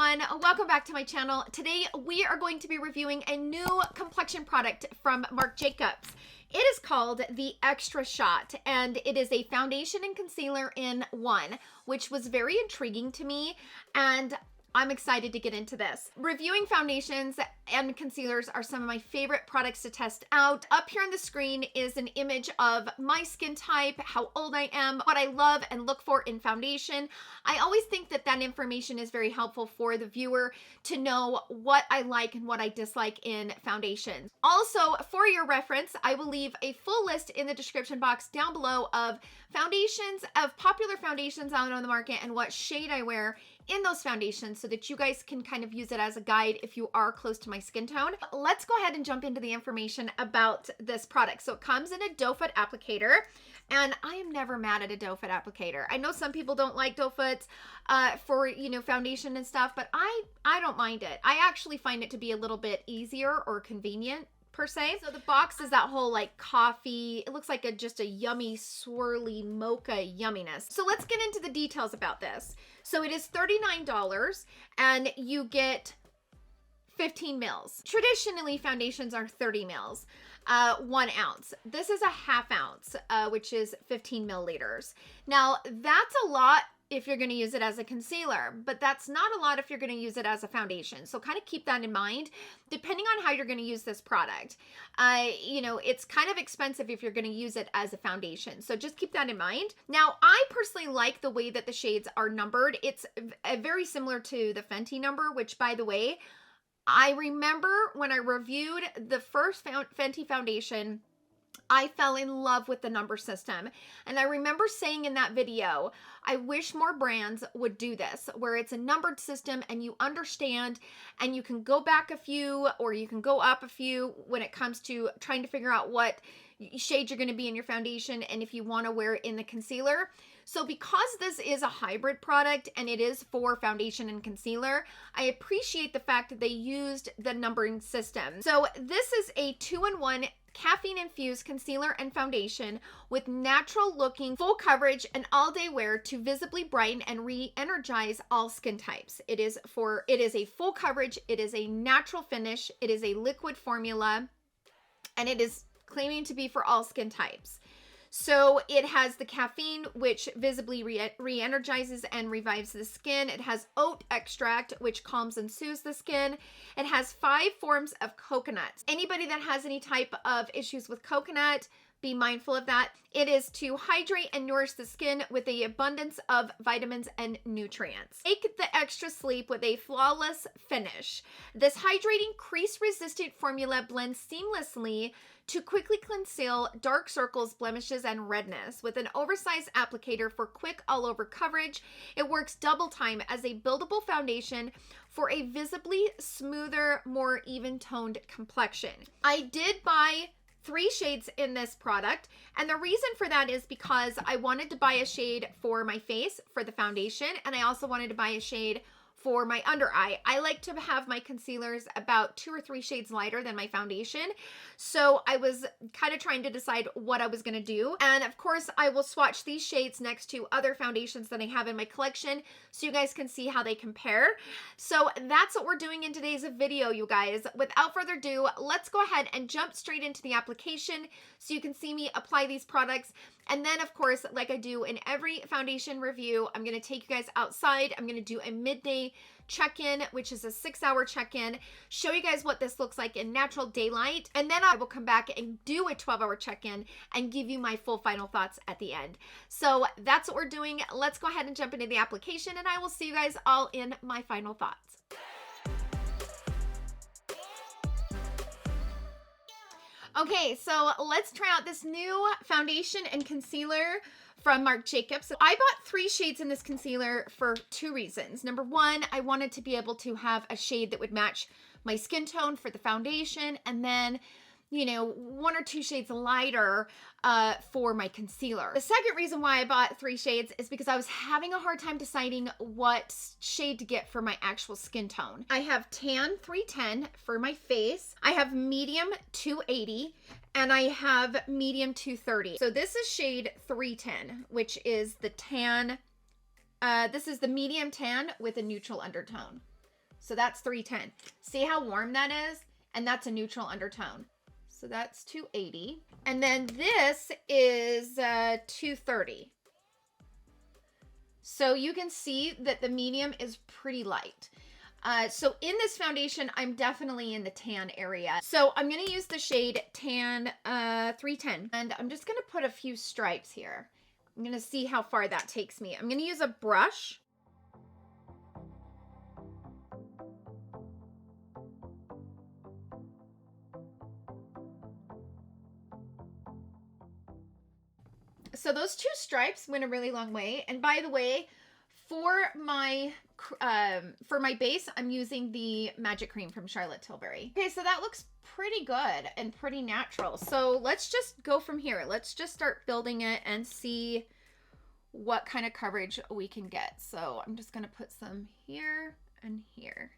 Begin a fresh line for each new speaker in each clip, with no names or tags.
everyone, welcome back to my channel. Today we are going to be reviewing a new complexion product from Marc Jacobs. It is called the Extra Shot, and it is a foundation and concealer in one, which was very intriguing to me, and I'm excited to get into this. Reviewing foundations and concealers are some of my favorite products to test out. Up here on the screen is an image of my skin type, how old I am, what I love and look for in foundation. I always think that that information is very helpful for the viewer to know what I like and what I dislike in foundations. Also, for your reference, I will leave a full list in the description box down below of foundations, of popular foundations out on the market and what shade I wear in those foundations so that you guys can kind of use it as a guide if you are close to my skin tone. Let's go ahead and jump into the information about this product. So it comes in a doe foot applicator, and I am never mad at a doe foot applicator. I know some people don't like doe foots for, you know, foundation and stuff, but I don't mind it. I actually find it to be a little bit easier or convenient per se. So the box is that whole like coffee, it looks like just a yummy swirly mocha yumminess. So let's get into the details about this. So it is $39 and you get 15 mils. Traditionally foundations are 30 mils, 1 ounce. This is a half ounce, which is 15 milliliters. Now that's a lot if you're going to use it as a concealer, but that's not a lot if you're going to use it as a foundation. So kind of keep that in mind, depending on how you're going to use this product. You know, it's kind of expensive if you're going to use it as a foundation. So just keep that in mind. Now, I personally like the way that the shades are numbered. It's very similar to the Fenty number, which by the way, I remember when I reviewed the first Fenty foundation, I fell in love with the number system. And I remember saying in that video, I wish more brands would do this, where it's a numbered system and you understand and you can go back a few or you can go up a few when it comes to trying to figure out what shade you're going to be in your foundation and if you want to wear it in the concealer. So because this is a hybrid product and it is for foundation and concealer, I appreciate the fact that they used the numbering system. So this is a 2-in-1 caffeine-infused concealer and foundation with natural-looking full coverage and all-day wear to visibly brighten and re-energize all skin types. It is a full coverage, it is a natural finish, it is a liquid formula, and it is claiming to be for all skin types. So it has the caffeine, which visibly re-energizes and revives the skin. It has oat extract, which calms and soothes the skin. It has 5 forms of coconuts. Anybody that has any type of issues with coconut, be mindful of that. It is to hydrate and nourish the skin with an abundance of vitamins and nutrients. Take the extra sleep with a flawless finish. This hydrating, crease-resistant formula blends seamlessly to quickly conceal dark circles, blemishes, and redness. With an oversized applicator for quick all-over coverage, it works double time as a buildable foundation for a visibly smoother, more even-toned complexion. I did buy 3 shades in this product, and the reason for that is because I wanted to buy a shade for my face for the foundation, and I also wanted to buy a shade for my under eye. I like to have my concealers about 2 or 3 shades lighter than my foundation. So I was kind of trying to decide what I was going to do. And of course, I will swatch these shades next to other foundations that I have in my collection so you guys can see how they compare. So that's what we're doing in today's video, you guys. Without further ado, let's go ahead and jump straight into the application so you can see me apply these products. And then, of course, like I do in every foundation review, I'm going to take you guys outside. I'm going to do a midday check-in, which is a 6-hour check-in, show you guys what this looks like in natural daylight, and then I will come back and do a 12-hour check-in and give you my full final thoughts at the end. So that's what we're doing. Let's go ahead and jump into the application, and I will see you guys all in my final thoughts. Okay, so let's try out this new foundation and concealer from Marc Jacobs. I bought 3 shades in this concealer for 2 reasons. Number 1, I wanted to be able to have a shade that would match my skin tone for the foundation, and then, you know, 1 or 2 shades lighter for my concealer. The second reason why I bought 3 shades is because I was having a hard time deciding what shade to get for my actual skin tone. I have tan 310 for my face. I have medium 280 and I have medium 230. So this is shade 310, which is the tan. This is the medium tan with a neutral undertone. So that's 310. See how warm that is? And that's a neutral undertone. So that's 280. And then this is 230. So you can see that the medium is pretty light. So in this foundation, I'm definitely in the tan area. So I'm going to use the shade Tan 310. And I'm just going to put a few stripes here. I'm going to see how far that takes me. I'm going to use a brush. So those two stripes went a really long way. And by the way, for my base, I'm using the Magic Cream from Charlotte Tilbury. Okay, so that looks pretty good and pretty natural. So let's just go from here. Let's just start building it and see what kind of coverage we can get. So I'm just gonna put some here and here.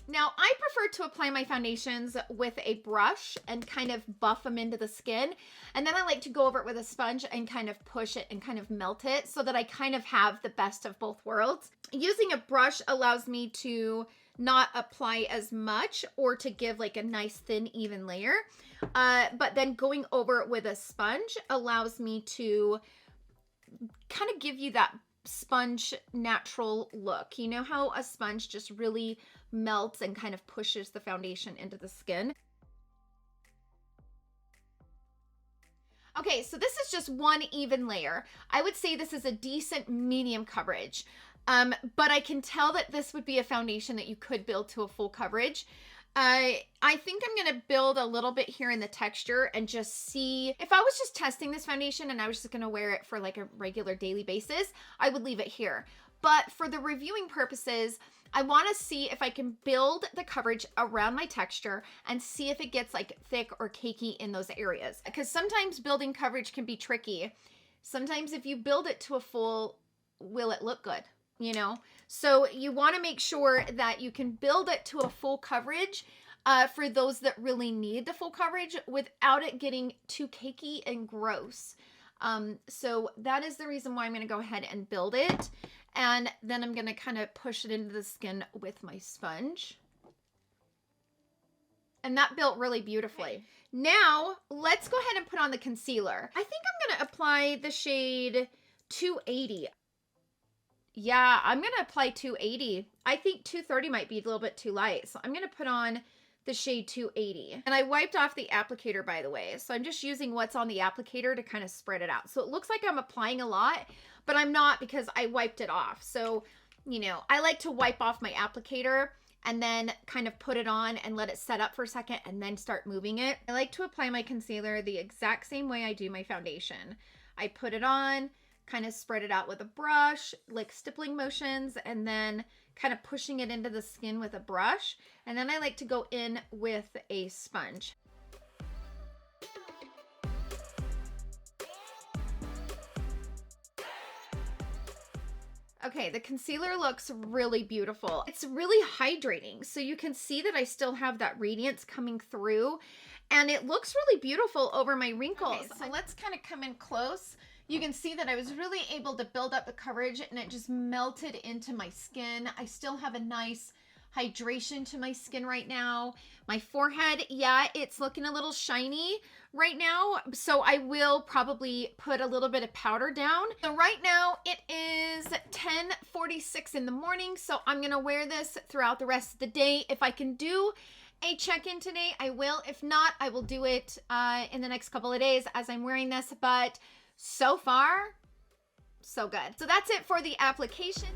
Now, I prefer to apply my foundations with a brush and kind of buff them into the skin. And then I like to go over it with a sponge and kind of push it and kind of melt it so that I kind of have the best of both worlds. Using a brush allows me to not apply as much or to give like a nice thin even layer. But then going over it with a sponge allows me to kind of give you that sponge natural look. You know how a sponge just really melts and kind of pushes the foundation into the skin? Okay, so this is just one even layer. I would say this is a decent medium coverage, but I can tell that this would be a foundation that you could build to a full coverage. I think I'm going to build a little bit here in the texture and just see. If I was just testing this foundation and I was just going to wear it for like a regular daily basis, I would leave it here. But for the reviewing purposes, I want to see if I can build the coverage around my texture and see if it gets like thick or cakey in those areas. Because sometimes building coverage can be tricky. Sometimes if you build it to a full, will it look good? You know, so you want to make sure that you can build it to a full coverage for those that really need the full coverage without it getting too cakey and gross. So that is the reason why I'm going to go ahead and build it. And then I'm going to kind of push it into the skin with my sponge. And that built really beautifully. Now, let's go ahead and put on the concealer. I think I'm going to apply the shade 280. Yeah, I'm going to apply 280. I think 230 might be a little bit too light. So I'm going to put on the shade 280. And I wiped off the applicator, by the way. So I'm just using what's on the applicator to kind of spread it out. So it looks like I'm applying a lot, but I'm not because I wiped it off. So, you know, I like to wipe off my applicator and then kind of put it on and let it set up for a second and then start moving it. I like to apply my concealer the exact same way I do my foundation. I put it on, kind of spread it out with a brush, like stippling motions, and then kind of pushing it into the skin with a brush. And then I like to go in with a sponge. Okay, the concealer looks really beautiful. It's really hydrating. So you can see that I still have that radiance coming through and it looks really beautiful over my wrinkles. Okay, so let's kind of come in close. You can see that I was really able to build up the coverage and it just melted into my skin. I still have a nice hydration to my skin right now. My forehead, yeah, it's looking a little shiny right now. So I will probably put a little bit of powder down. So right now it is 10:46 in the morning. So I'm going to wear this throughout the rest of the day. If I can do a check-in today, I will. If not, I will do it in the next couple of days as I'm wearing this. But so far, so good. So that's it for the application.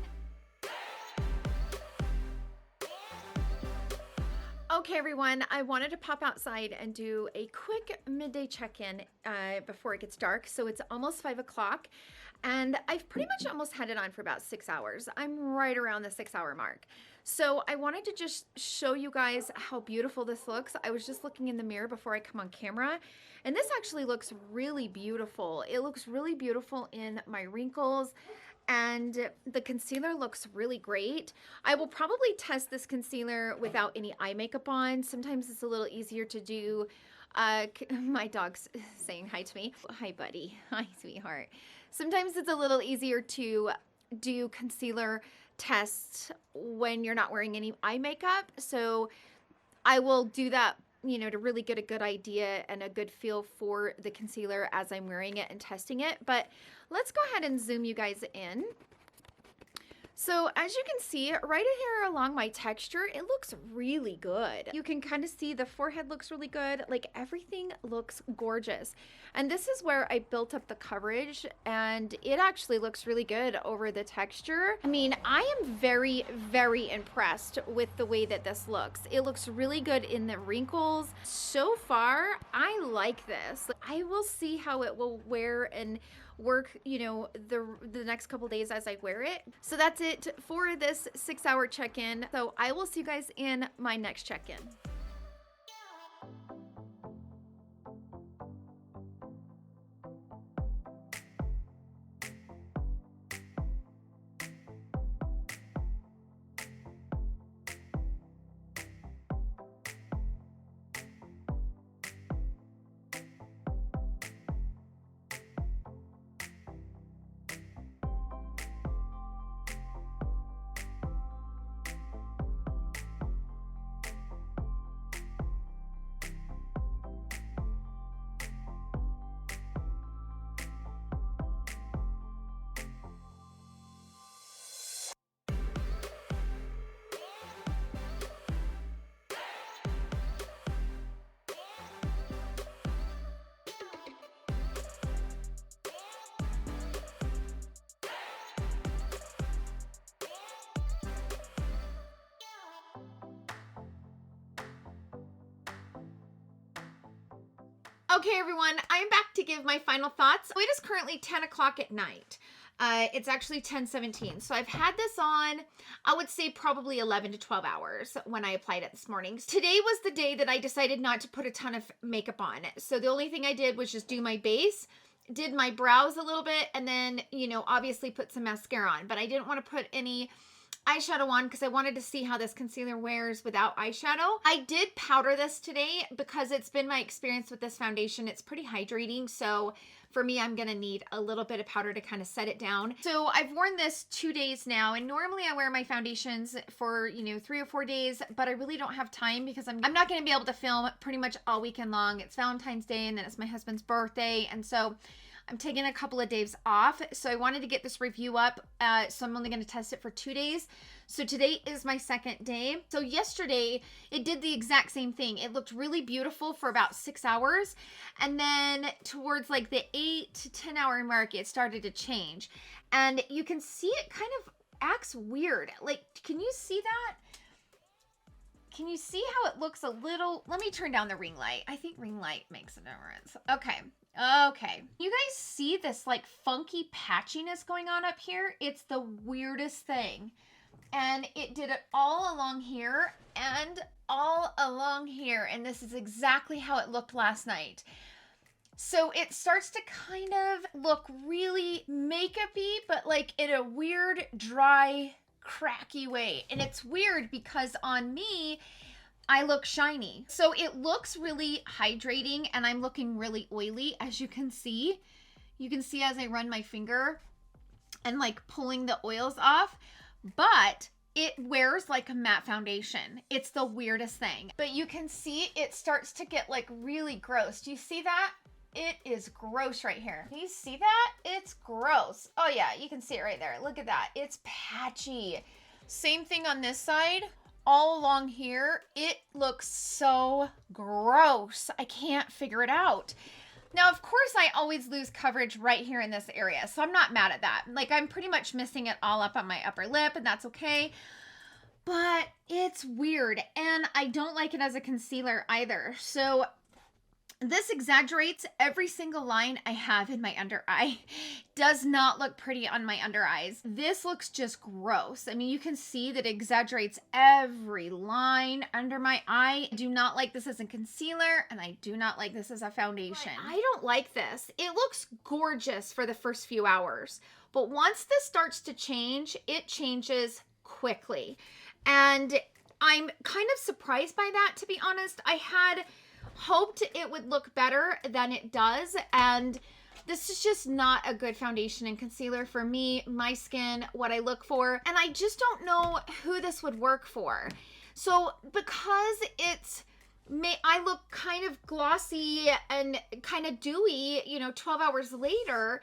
Okay, everyone, I wanted to pop outside and do a quick midday check-in before it gets dark. So it's almost 5 o'clock and I've pretty much almost had it on for about 6 hours. I'm right around the 6-hour mark. So I wanted to just show you guys how beautiful this looks. I was just looking in the mirror before I come on camera, and this actually looks really beautiful. It looks really beautiful in my wrinkles, and the concealer looks really great. I will probably test this concealer without any eye makeup on. Sometimes it's a little easier to do. My dog's saying hi to me. Hi, buddy. Hi, sweetheart. Sometimes it's a little easier to do concealer tests when you're not wearing any eye makeup. So I will do that, you know, to really get a good idea and a good feel for the concealer as I'm wearing it and testing it. But let's go ahead and zoom you guys in. So as you can see right here along my texture, it looks really good. You can kind of see the forehead looks really good. Like everything looks gorgeous. And this is where I built up the coverage, and it actually looks really good over the texture. I mean, I am very, very impressed with the way that this looks. It looks really good in the wrinkles. So far, I like this. I will see how it will wear and work, you know, the next couple days as I wear it. So that's it for this 6-hour check-in. So I will see you guys in my next check-in. Okay, everyone, I'm back to give my final thoughts. It is currently 10 o'clock at night. It's actually 10:17. So I've had this on, I would say probably 11 to 12 hours when I applied it this morning. Today was the day that I decided not to put a ton of makeup on. So the only thing I did was just do my base, did my brows a little bit, and then, you know, obviously put some mascara on. But I didn't want to put any eyeshadow on because I wanted to see how this concealer wears without eyeshadow. I did powder this today because it's been my experience with this foundation. It's pretty hydrating, so for me, I'm gonna need a little bit of powder to kind of set it down. So I've worn this 2 days now, and normally I wear my foundations for, you know, 3 or 4 days, but I really don't have time because I'm not gonna be able to film pretty much all weekend long. It's Valentine's Day, and then it's my husband's birthday, and so I'm taking a couple of days off. So I wanted to get this review up, so I'm only going to test it for 2 days. So today is my second day. So yesterday, it did the exact same thing. It looked really beautiful for about 6 hours. And then towards like the 8 to 10 hour mark, it started to change. And you can see it kind of acts weird. Like, can you see that? Can you see how it looks a little? Let me turn down the ring light. I think ring light makes a difference. Okay. Okay. You guys see this like funky patchiness going on up here? It's the weirdest thing. And it did it all along here and all along here. And this is exactly how it looked last night. So it starts to kind of look really makeup-y, but like in a weird, dry, cracky way. And it's weird because on me, I look shiny. So it looks really hydrating, and I'm looking really oily, as you can see. You can see as I run my finger and like pulling the oils off, but it wears like a matte foundation. It's the weirdest thing. But you can see it starts to get like really gross. Do you see that? It is gross right here. Can you see that? It's gross. Oh yeah, you can see it right there. Look at that. It's patchy. Same thing on this side. All along here, it looks so gross. I can't figure it out. Now, of course, I always lose coverage right here in this area, so I'm not mad at that. Like, I'm pretty much missing it all up on my upper lip, and that's okay. But it's weird, and I don't like it as a concealer either. So this exaggerates every single line I have in my under eye. Does not look pretty on my under eyes. This looks just gross. I mean, you can see that it exaggerates every line under my eye. I do not like this as a concealer, and I do not like this as a foundation. I don't like this. It looks gorgeous for the first few hours. But once this starts to change, it changes quickly. And I'm kind of surprised by that, to be honest. I had hoped it would look better than it does, and this is just not a good foundation and concealer for me, my skin, what I look for, and I just don't know who this would work for. So because I look kind of glossy and kind of dewy, 12 hours later,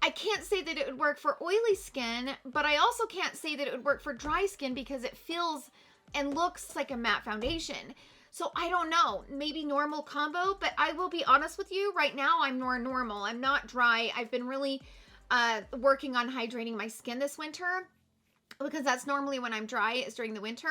I can't say that it would work for oily skin, but I also can't say that it would work for dry skin because it feels and looks like a matte foundation. So I don't know, maybe normal combo, but I will be honest with you, right now I'm more normal. I'm not dry. I've been really working on hydrating my skin this winter, because that's normally when I'm dry, is during the winter.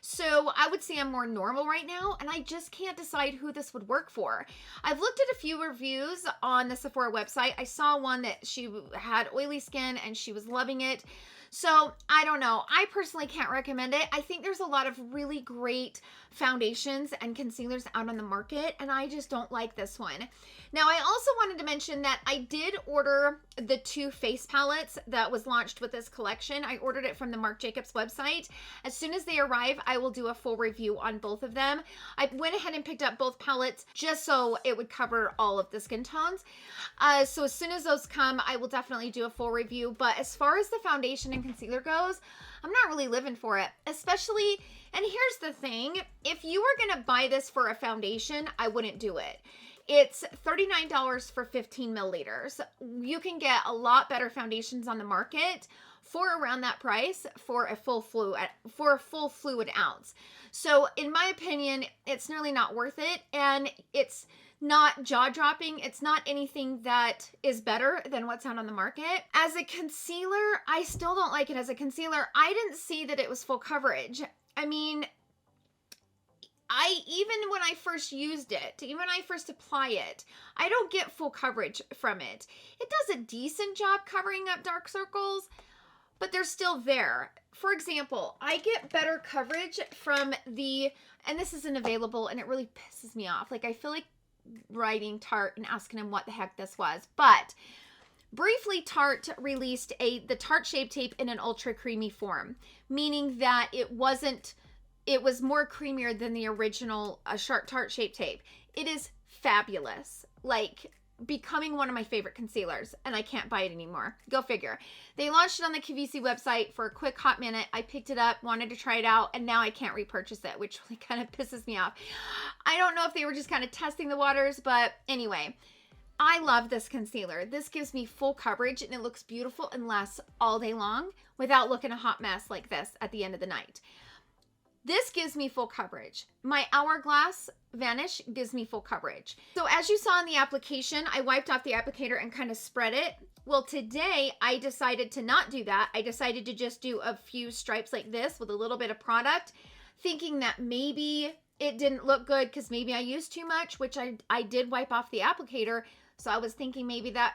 So I would say I'm more normal right now, and I just can't decide who this would work for. I've looked at a few reviews on the Sephora website. I saw one that she had oily skin and she was loving it. So I don't know. I personally can't recommend it. I think there's a lot of really great foundations and concealers out on the market, and I just don't like this one. Now, I also wanted to mention that I did order the 2 face palettes that was launched with this collection. I ordered it from the Marc Jacobs website. As soon as they arrive, I will do a full review on both of them. I went ahead and picked up both palettes just so it would cover all of the skin tones. So as soon as those come, I will definitely do a full review. But as far as the foundation and concealer goes, I'm not really living for it, especially, and here's the thing, if you were going to buy this for a foundation, I wouldn't do it. It's $39 for 15 milliliters. You can get a lot better foundations on the market for around that price for a full fluid ounce. So in my opinion, it's nearly not worth it, and it's not jaw-dropping. It's not anything that is better than what's out on the market. As a concealer, I still don't like it as a concealer. I didn't see that it was full coverage. I mean, even when I first used it, even when I first apply it, I don't get full coverage from it. It does a decent job covering up dark circles, but they're still there. For example, I get better coverage from and this isn't available, and it really pisses me off. Like, I feel like writing Tarte and asking him what the heck this was. But briefly, Tarte released the Tarte Shape Tape in an ultra creamy form, meaning that it was more creamier than the original Tarte Shape Tape. It is fabulous. Like, becoming one of my favorite concealers, and I can't buy it anymore. Go figure. They launched it on the QVC website for a quick hot minute. I picked it up, wanted to try it out, and now I can't repurchase it, which really kind of pisses me off. I don't know if they were just kind of testing the waters, but anyway, I love this concealer. This gives me full coverage, and it looks beautiful and lasts all day long without looking a hot mess like this at the end of the night. This gives me full coverage. My Hourglass Vanish gives me full coverage. So as you saw in the application, I wiped off the applicator and kind of spread it. Well, today I decided to not do that. I decided to just do a few stripes like this with a little bit of product, thinking that maybe it didn't look good because maybe I used too much, which I did wipe off the applicator. So I was thinking maybe that,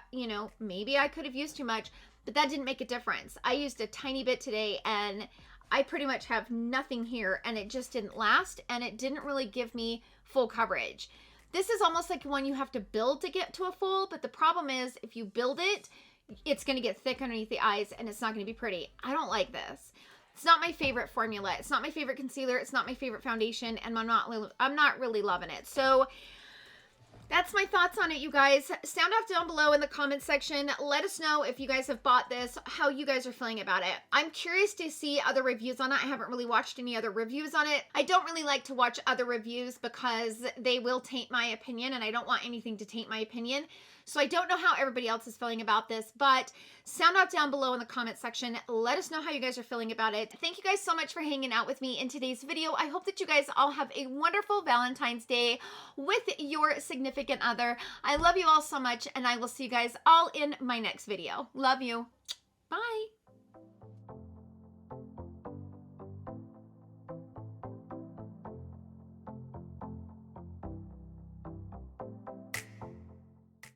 maybe I could have used too much, but that didn't make a difference. I used a tiny bit today, and I pretty much have nothing here, and it just didn't last, and it didn't really give me full coverage. This is almost like one you have to build to get to a full, but the problem is if you build it, it's going to get thick underneath the eyes, and it's not going to be pretty. I don't like this. It's not my favorite formula. It's not my favorite concealer. It's not my favorite foundation, and I'm not really loving it. So that's my thoughts on it, you guys. Sound off down below in the comments section. Let us know if you guys have bought this, how you guys are feeling about it. I'm curious to see other reviews on it. I haven't really watched any other reviews on it. I don't really like to watch other reviews because they will taint my opinion, and I don't want anything to taint my opinion. So I don't know how everybody else is feeling about this, but sound off down below in the comment section. Let us know how you guys are feeling about it. Thank you guys so much for hanging out with me in today's video. I hope that you guys all have a wonderful Valentine's Day with your significant other. I love you all so much, and I will see you guys all in my next video. Love you. Bye.